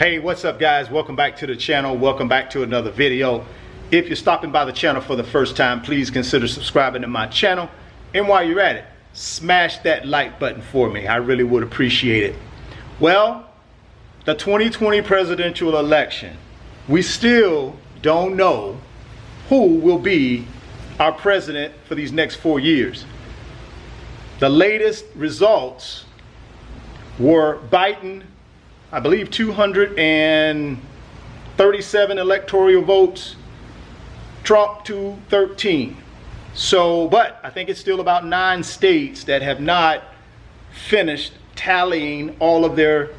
Hey, what's up guys? Welcome back to the channel. Welcome back to another video. If you're stopping by the channel for the first time, please consider subscribing to my channel. And while you're at it, smash that like button for me. I really would appreciate it. Well, the 2020 presidential election, we still don't know who will be our president for these next 4 years. The latest results were Biden, I believe 237 electoral votes, Trump 213. So, but I think it's still about 9 states that have not finished tallying all of their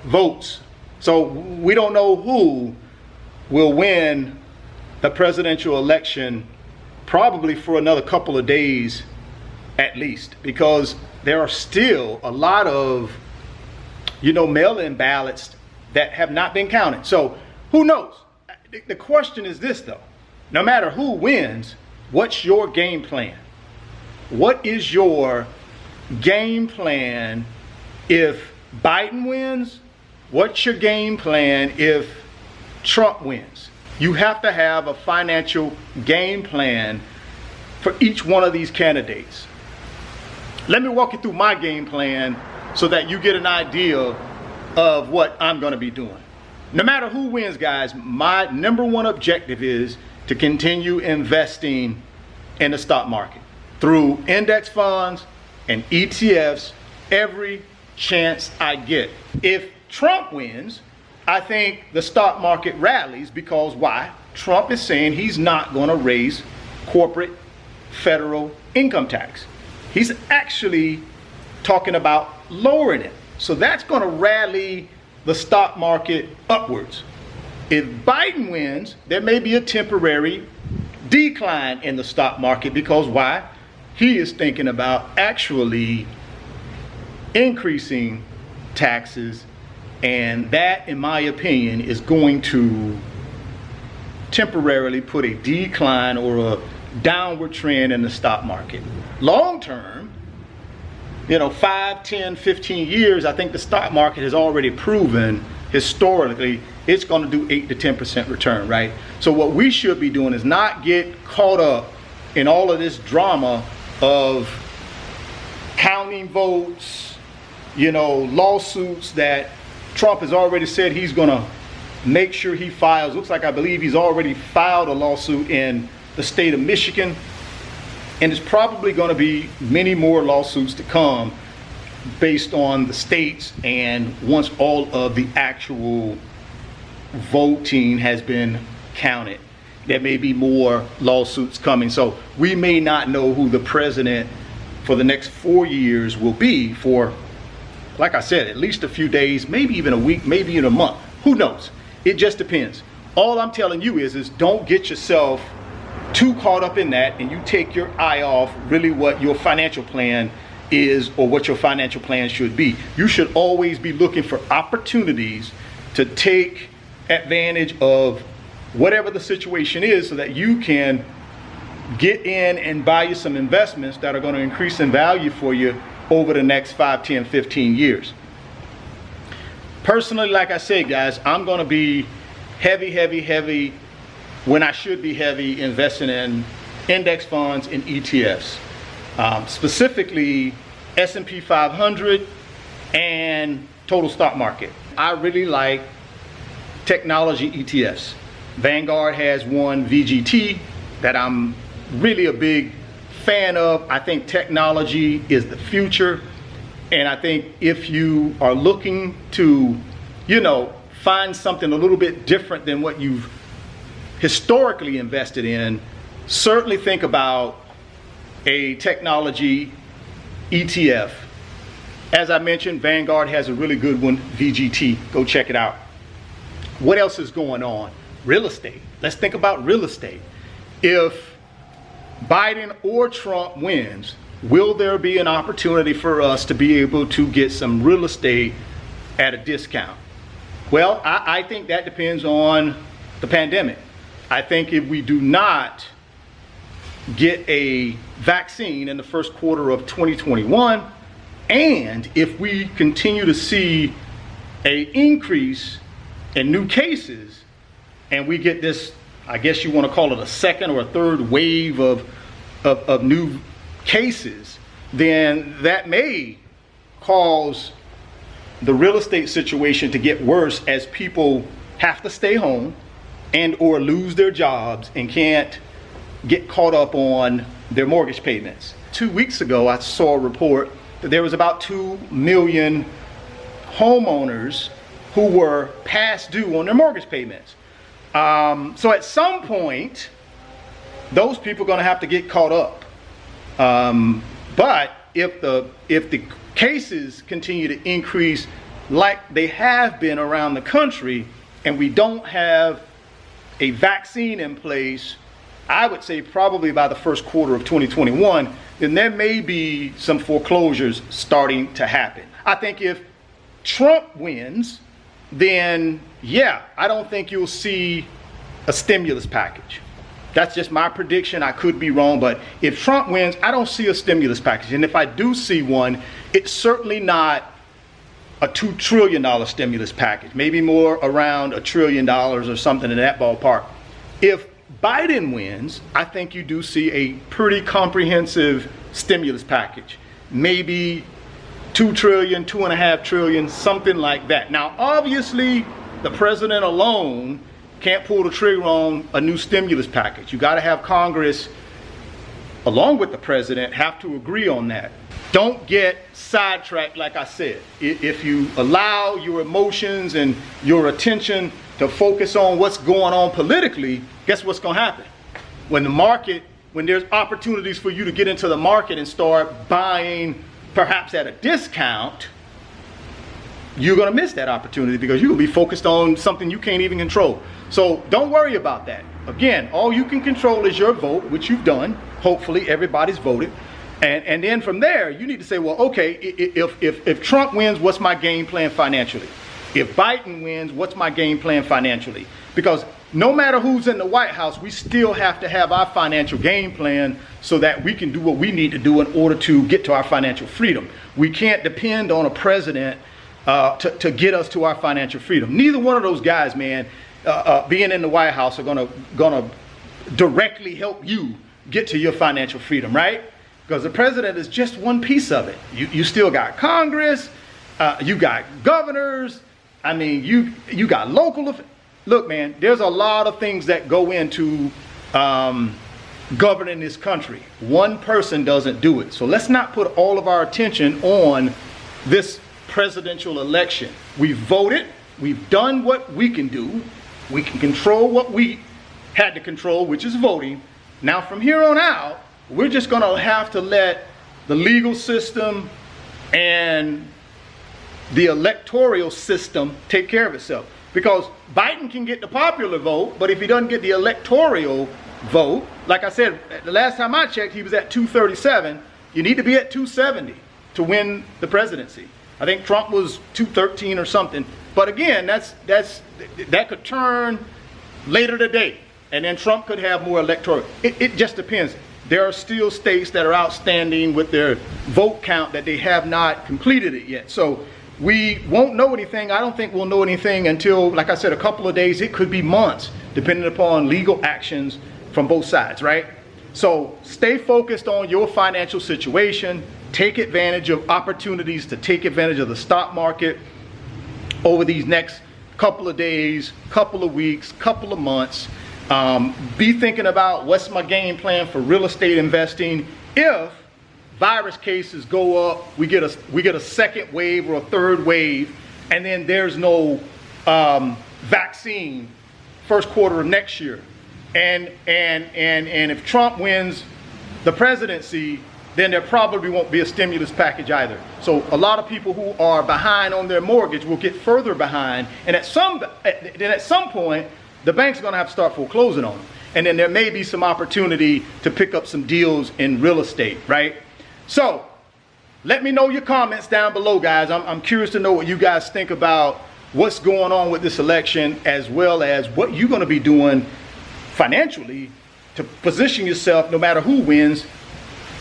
votes. So we don't know who will win the presidential election probably for another couple of days at least, because there are still a lot of mail-in ballots that have not been counted. So who knows? The question is this though, no matter who wins, what's your game plan? What is your game plan if Biden wins? What's your game plan if Trump wins? You have to have a financial game plan for each one of these candidates. Let me walk you through my game plan so that you get an idea of what I'm going to be doing. No matter who wins, guys, my number one objective is to continue investing in the stock market through index funds and ETFs every chance I get. If Trump wins, I think the stock market rallies because why? Trump is saying he's not going to raise corporate federal income tax. He's actually talking about lowering it. So that's going to rally the stock market upwards. If Biden wins, there may be a temporary decline in the stock market because why? He is thinking about actually increasing taxes, and that, in my opinion, is going to temporarily put a decline or a downward trend in the stock market. Long term, 5, 10, 15 years, I think the stock market has already proven historically it's going to do 8 to 10% return, right? So what we should be doing is not get caught up in all of this drama of counting votes, lawsuits that Trump has already said he's going to make sure he files. Looks like I believe he's already filed a lawsuit in the state of Michigan. And there's probably going to be many more lawsuits to come based on the states, and once all of the actual voting has been counted, there may be more lawsuits coming. So we may not know who the president for the next 4 years will be for, like I said, at least a few days, maybe even a week, maybe even a month. Who knows? It just depends. All I'm telling you is don't get yourself too caught up in that and you take your eye off really what your financial plan is or what your financial plan should be. You should always be looking for opportunities to take advantage of whatever the situation is so that you can get in and buy you some investments that are going to increase in value for you over the next 5, 10, 15 years. Personally, like I said, guys, I'm going to be heavy when I should be heavy investing in index funds and ETFs, specifically S&P 500 and total stock market. I really like technology ETFs. Vanguard has one, VGT, that I'm really a big fan of. I think technology is the future, and I think if you are looking to find something a little bit different than what you've historically invested in, certainly think about a technology ETF. As I mentioned, Vanguard has a really good one, VGT. Go check it out. What else is going on? Real estate. Let's think about real estate. If Biden or Trump wins, will there be an opportunity for us to be able to get some real estate at a discount? Well, I think that depends on the pandemic. I think if we do not get a vaccine in the first quarter of 2021, and if we continue to see an increase and new cases, and we get this, I guess you want to call it a second or a third wave of new cases, then that may cause the real estate situation to get worse as people have to stay home and or lose their jobs and can't get caught up on their mortgage payments. 2 weeks ago, I saw a report that there was about 2 million homeowners who were past due on their mortgage payments. So at some point, those people are going to have to get caught up. But if the cases continue to increase like they have been around the country, and we don't have a vaccine in place, I would say probably by the first quarter of 2021, then there may be some foreclosures starting to happen. I think if Trump wins, then yeah, I don't think you'll see a stimulus package. That's just my prediction. I could be wrong, but if Trump wins, I don't see a stimulus package. And if I do see one, it's certainly not a $2 trillion stimulus package, maybe more around $1 trillion or something in that ballpark. If Biden wins, I think you do see a pretty comprehensive stimulus package, maybe $2 trillion, $2.5 trillion, something like that. Now, obviously, the president alone can't pull the trigger on a new stimulus package. You got to have Congress, along with the president, have to agree on that. Don't get sidetracked, like I said. If you allow your emotions and your attention to focus on what's going on politically, guess what's going to happen? When there's opportunities for you to get into the market and start buying perhaps at a discount, you're going to miss that opportunity because you're going to be focused on something you can't even control. So don't worry about that. Again, all you can control is your vote, which you've done. Hopefully everybody's voted. And then from there, you need to say, well, okay, if Trump wins, what's my game plan financially? If Biden wins, what's my game plan financially? Because no matter who's in the White House, we still have to have our financial game plan so that we can do what we need to do in order to get to our financial freedom. We can't depend on a president to get us to our financial freedom. Neither one of those guys, man, being in the White House are gonna directly help you get to your financial freedom, right? Because the president is just one piece of it. You still got Congress, you got governors. I mean, you got local. Look, man, there's a lot of things that go into governing this country. One person doesn't do it. So let's not put all of our attention on this presidential election. We've voted. We've done what we can do. We can control what we had to control, which is voting. Now, from here on out, we're just going to have to let the legal system and the electoral system take care of itself. Because Biden can get the popular vote, but if he doesn't get the electoral vote, like I said, the last time I checked, he was at 237. You need to be at 270 to win the presidency. I think Trump was 213 or something. But again, that could turn later today, and then Trump could have more electoral. It just depends. There are still states that are outstanding with their vote count that they have not completed it yet. So we won't know anything. I don't think we'll know anything until, like I said, a couple of days. It could be months, depending upon legal actions from both sides, right? So stay focused on your financial situation. Take advantage of opportunities to take advantage of the stock market over these next couple of days, couple of weeks, couple of months. Be thinking about what's my game plan for real estate investing. If virus cases go up, we get a second wave or a third wave, and then there's no vaccine first quarter of next year. And if Trump wins the presidency, then there probably won't be a stimulus package either. So a lot of people who are behind on their mortgage will get further behind, and at some point, the bank's going to have to start foreclosing on them. And then there may be some opportunity to pick up some deals in real estate, right? So let me know your comments down below, guys. I'm curious to know what you guys think about what's going on with this election, as well as what you're going to be doing financially to position yourself, no matter who wins,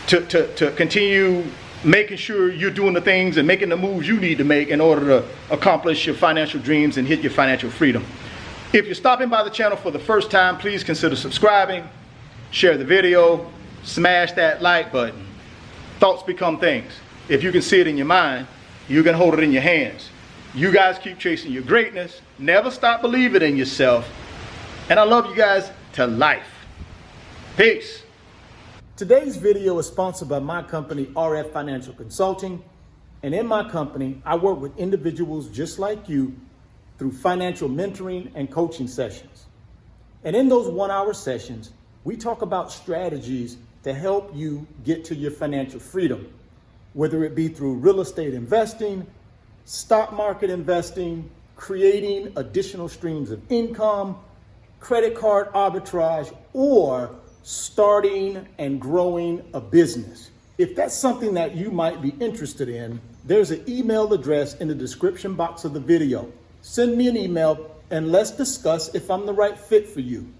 to continue making sure you're doing the things and making the moves you need to make in order to accomplish your financial dreams and hit your financial freedom. If you're stopping by the channel for the first time, please consider subscribing, share the video, smash that like button. Thoughts become things. If you can see it in your mind, you can hold it in your hands. You guys keep chasing your greatness. Never stop believing in yourself. And I love you guys to life. Peace. Today's video is sponsored by my company, RF Financial Consulting. And in my company, I work with individuals just like you through financial mentoring and coaching sessions. And in those 1-hour sessions, we talk about strategies to help you get to your financial freedom, whether it be through real estate investing, stock market investing, creating additional streams of income, credit card arbitrage, or starting and growing a business. If that's something that you might be interested in, there's an email address in the description box of the video. Send me an email and let's discuss if I'm the right fit for you.